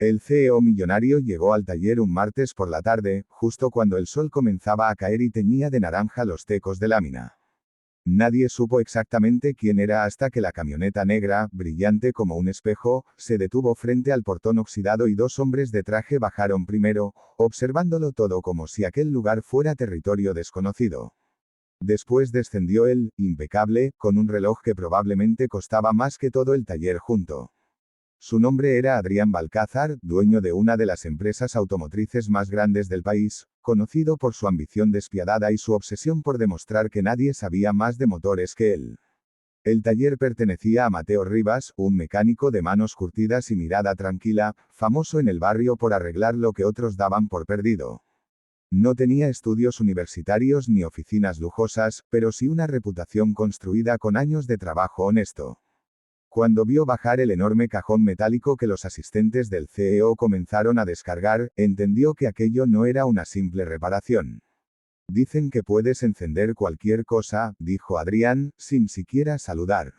El CEO millonario llegó al taller un martes por la tarde, justo cuando el sol comenzaba a caer y teñía de naranja los tecos de lámina. Nadie supo exactamente quién era hasta que la camioneta negra, brillante como un espejo, se detuvo frente al portón oxidado y dos hombres de traje bajaron primero, observándolo todo como si aquel lugar fuera territorio desconocido. Después descendió él, impecable, con un reloj que probablemente costaba más que todo el taller junto. Su nombre era Adrián Balcázar, dueño de una de las empresas automotrices más grandes del país, conocido por su ambición despiadada y su obsesión por demostrar que nadie sabía más de motores que él. El taller pertenecía a Mateo Rivas, un mecánico de manos curtidas y mirada tranquila, famoso en el barrio por arreglar lo que otros daban por perdido. No tenía estudios universitarios ni oficinas lujosas, pero sí una reputación construida con años de trabajo honesto. Cuando vio bajar el enorme cajón metálico que los asistentes del CEO comenzaron a descargar, entendió que aquello no era una simple reparación. Dicen que puedes encender cualquier cosa, dijo Adrián, sin siquiera saludar.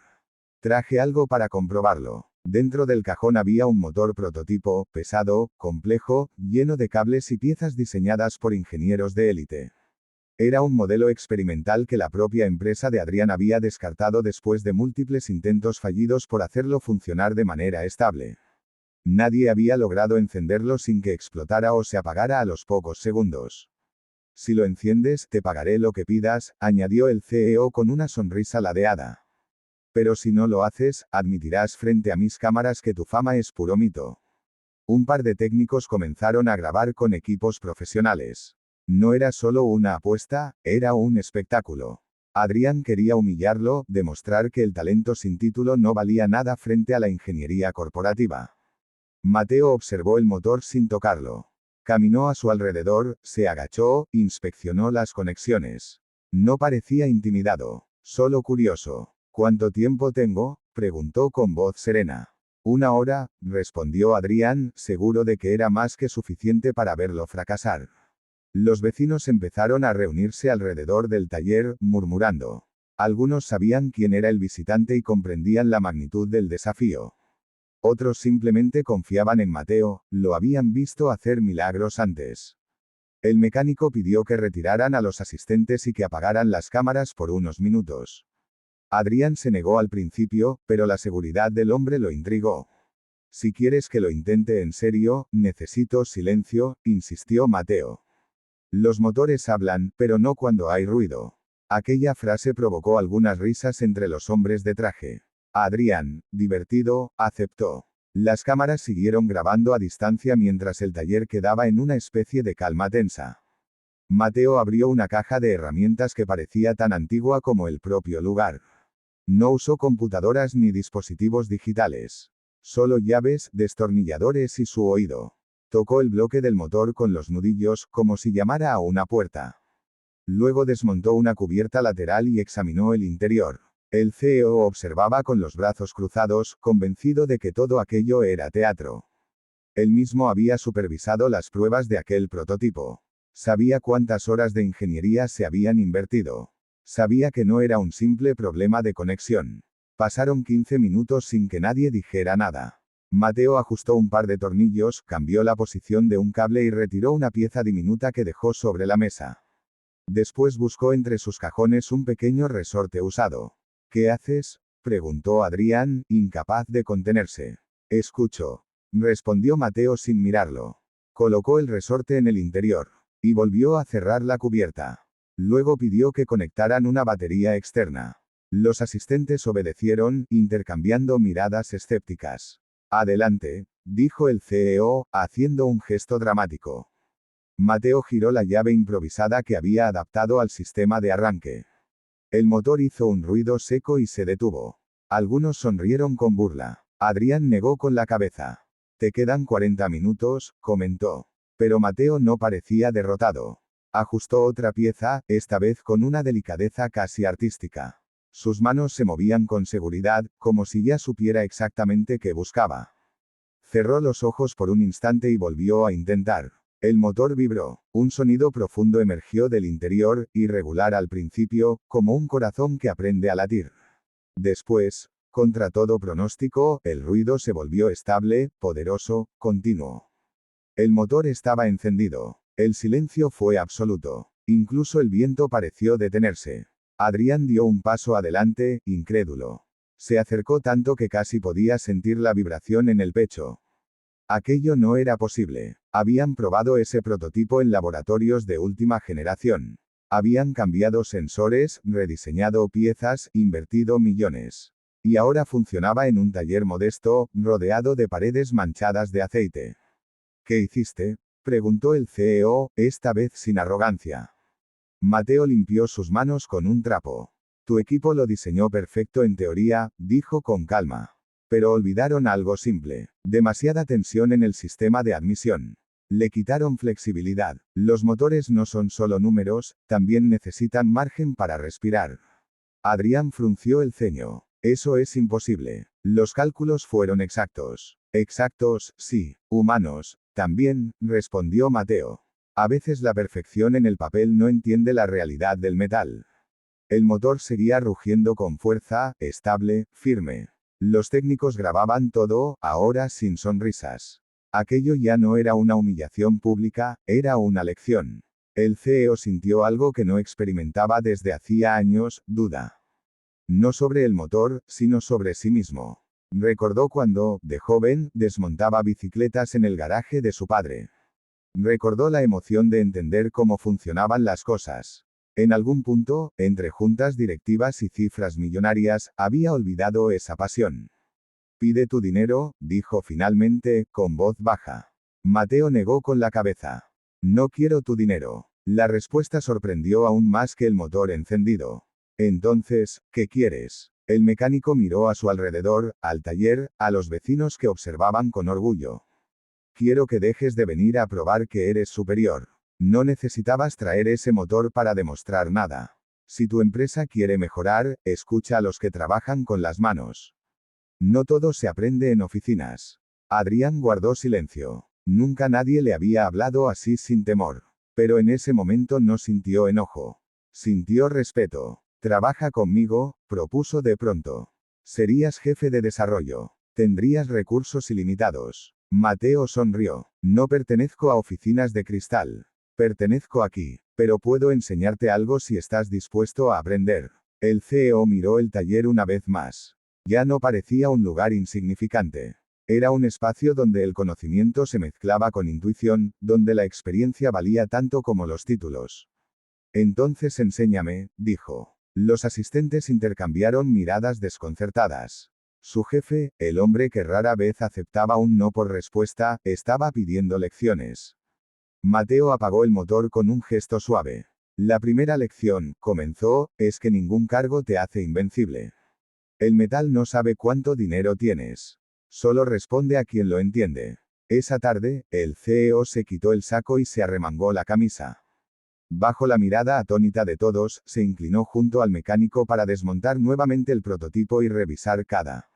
Traje algo para comprobarlo. Dentro del cajón había un motor prototipo, pesado, complejo, lleno de cables y piezas diseñadas por ingenieros de élite. Era un modelo experimental que la propia empresa de Adrián había descartado después de múltiples intentos fallidos por hacerlo funcionar de manera estable. Nadie había logrado encenderlo sin que explotara o se apagara a los pocos segundos. Si lo enciendes, te pagaré lo que pidas, añadió el CEO con una sonrisa ladeada. Pero si no lo haces, admitirás frente a mis cámaras que tu fama es puro mito. Un par de técnicos comenzaron a grabar con equipos profesionales. No era solo una apuesta, era un espectáculo. Adrián quería humillarlo, demostrar que el talento sin título no valía nada frente a la ingeniería corporativa. Mateo observó el motor sin tocarlo. Caminó a su alrededor, se agachó, inspeccionó las conexiones. No parecía intimidado, solo curioso. ¿Cuánto tiempo tengo?, preguntó con voz serena. 1 hora, respondió Adrián, seguro de que era más que suficiente para verlo fracasar. Los vecinos empezaron a reunirse alrededor del taller, murmurando. Algunos sabían quién era el visitante y comprendían la magnitud del desafío. Otros simplemente confiaban en Mateo, lo habían visto hacer milagros antes. El mecánico pidió que retiraran a los asistentes y que apagaran las cámaras por unos minutos. Adrián se negó al principio, pero la seguridad del hombre lo intrigó. Si quieres que lo intente en serio, necesito silencio, insistió Mateo. Los motores hablan, pero no cuando hay ruido. Aquella frase provocó algunas risas entre los hombres de traje. Adrián, divertido, aceptó. Las cámaras siguieron grabando a distancia mientras el taller quedaba en una especie de calma tensa. Mateo abrió una caja de herramientas que parecía tan antigua como el propio lugar. No usó computadoras ni dispositivos digitales. Solo llaves, destornilladores y su oído. Tocó el bloque del motor con los nudillos, como si llamara a una puerta. Luego desmontó una cubierta lateral y examinó el interior. El CEO observaba con los brazos cruzados, convencido de que todo aquello era teatro. Él mismo había supervisado las pruebas de aquel prototipo. Sabía cuántas horas de ingeniería se habían invertido. Sabía que no era un simple problema de conexión. Pasaron 15 minutos sin que nadie dijera nada. Mateo ajustó un par de tornillos, cambió la posición de un cable y retiró una pieza diminuta que dejó sobre la mesa. Después buscó entre sus cajones un pequeño resorte usado. ¿Qué haces?, preguntó Adrián, incapaz de contenerse. Escucho, respondió Mateo sin mirarlo. Colocó el resorte en el interior. Y volvió a cerrar la cubierta. Luego pidió que conectaran una batería externa. Los asistentes obedecieron, intercambiando miradas escépticas. Adelante, dijo el CEO, haciendo un gesto dramático. Mateo giró la llave improvisada que había adaptado al sistema de arranque. El motor hizo un ruido seco y se detuvo. Algunos sonrieron con burla. Adrián negó con la cabeza. Te quedan 40 minutos, comentó. Pero Mateo no parecía derrotado. Ajustó otra pieza, esta vez con una delicadeza casi artística. Sus manos se movían con seguridad, como si ya supiera exactamente qué buscaba. Cerró los ojos por un instante y volvió a intentar. El motor vibró. Un sonido profundo emergió del interior, irregular al principio, como un corazón que aprende a latir. Después, Contra todo pronóstico, el ruido se volvió estable, poderoso, continuo. El motor estaba encendido. El silencio fue absoluto. Incluso el viento pareció detenerse. Adrián dio un paso adelante, incrédulo. Se acercó tanto que casi podía sentir la vibración en el pecho. Aquello no era posible. Habían probado ese prototipo en laboratorios de última generación. Habían cambiado sensores, rediseñado piezas, invertido millones. Y ahora funcionaba en un taller modesto, rodeado de paredes manchadas de aceite. ¿Qué hiciste?, preguntó el CEO, esta vez sin arrogancia. Mateo limpió sus manos con un trapo. Tu equipo lo diseñó perfecto en teoría, dijo con calma. Pero olvidaron algo simple. Demasiada tensión en el sistema de admisión. Le quitaron flexibilidad. Los motores no son solo números, también necesitan margen para respirar. Adrián frunció el ceño. Eso es imposible. Los cálculos fueron exactos. Exactos, sí. Humanos, también, respondió Mateo. A veces la perfección en el papel no entiende la realidad del metal. El motor seguía rugiendo con fuerza, estable, firme. Los técnicos grababan todo, ahora sin sonrisas. Aquello ya no era una humillación pública, era una lección. El CEO sintió algo que no experimentaba desde hacía años, duda. No sobre el motor, sino sobre sí mismo. Recordó cuando, de joven, desmontaba bicicletas en el garaje de su padre. Recordó la emoción de entender cómo funcionaban las cosas. En algún punto, entre juntas directivas y cifras millonarias, había olvidado esa pasión. Pide tu dinero, dijo finalmente, con voz baja. Mateo negó con la cabeza. No quiero tu dinero. La respuesta sorprendió aún más que el motor encendido. Entonces, ¿qué quieres? El mecánico miró a su alrededor, al taller, a los vecinos que observaban con orgullo. Quiero que dejes de venir a probar que eres superior. No necesitabas traer ese motor para demostrar nada. Si tu empresa quiere mejorar, escucha a los que trabajan con las manos. No todo se aprende en oficinas. Adrián guardó silencio. Nunca nadie le había hablado así sin temor. Pero en ese momento no sintió enojo. Sintió respeto. Trabaja conmigo, propuso de pronto. Serías jefe de desarrollo. Tendrías recursos ilimitados. Mateo sonrió. No pertenezco a oficinas de cristal. Pertenezco aquí. Pero puedo enseñarte algo si estás dispuesto a aprender. El CEO miró el taller una vez más. Ya no parecía un lugar insignificante. Era un espacio donde el conocimiento se mezclaba con intuición, donde la experiencia valía tanto como los títulos. Entonces enséñame, dijo. Los asistentes intercambiaron miradas desconcertadas. Su jefe, el hombre que rara vez aceptaba un no por respuesta, estaba pidiendo lecciones. Mateo apagó el motor con un gesto suave. La primera lección, comenzó, es que ningún cargo te hace invencible. El metal no sabe cuánto dinero tienes. Solo responde a quien lo entiende. Esa tarde, el CEO se quitó el saco y se arremangó la camisa. Bajo la mirada atónita de todos, se inclinó junto al mecánico para desmontar nuevamente el prototipo y revisar cada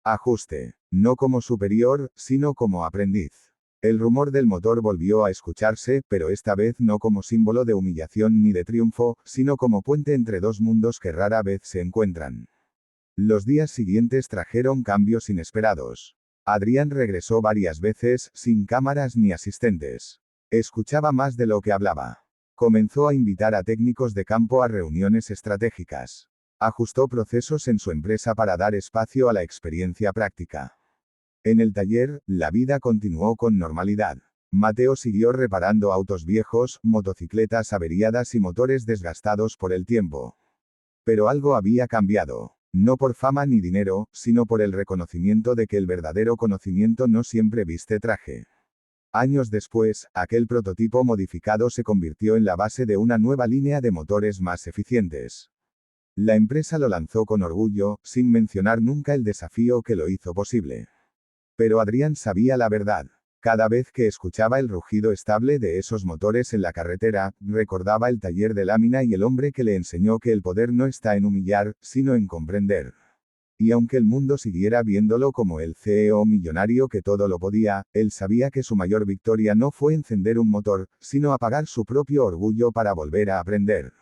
ajuste. No como superior, sino como aprendiz. El rumor del motor volvió a escucharse, pero esta vez no como símbolo de humillación ni de triunfo, sino como puente entre dos mundos que rara vez se encuentran. Los días siguientes trajeron cambios inesperados. Adrián regresó varias veces, sin cámaras ni asistentes. Escuchaba más de lo que hablaba. Comenzó a invitar a técnicos de campo a reuniones estratégicas. Ajustó procesos en su empresa para dar espacio a la experiencia práctica. En el taller, la vida continuó con normalidad. Mateo siguió reparando autos viejos, motocicletas averiadas y motores desgastados por el tiempo. Pero algo había cambiado. No por fama ni dinero, sino por el reconocimiento de que el verdadero conocimiento no siempre viste traje. Años después, aquel prototipo modificado se convirtió en la base de una nueva línea de motores más eficientes. La empresa lo lanzó con orgullo, sin mencionar nunca el desafío que lo hizo posible. Pero Adrián sabía la verdad. Cada vez que escuchaba el rugido estable de esos motores en la carretera, recordaba el taller de lámina y el hombre que le enseñó que el poder no está en humillar, sino en comprender. Y aunque el mundo siguiera viéndolo como el CEO millonario que todo lo podía, él sabía que su mayor victoria no fue encender un motor, sino apagar su propio orgullo para volver a aprender.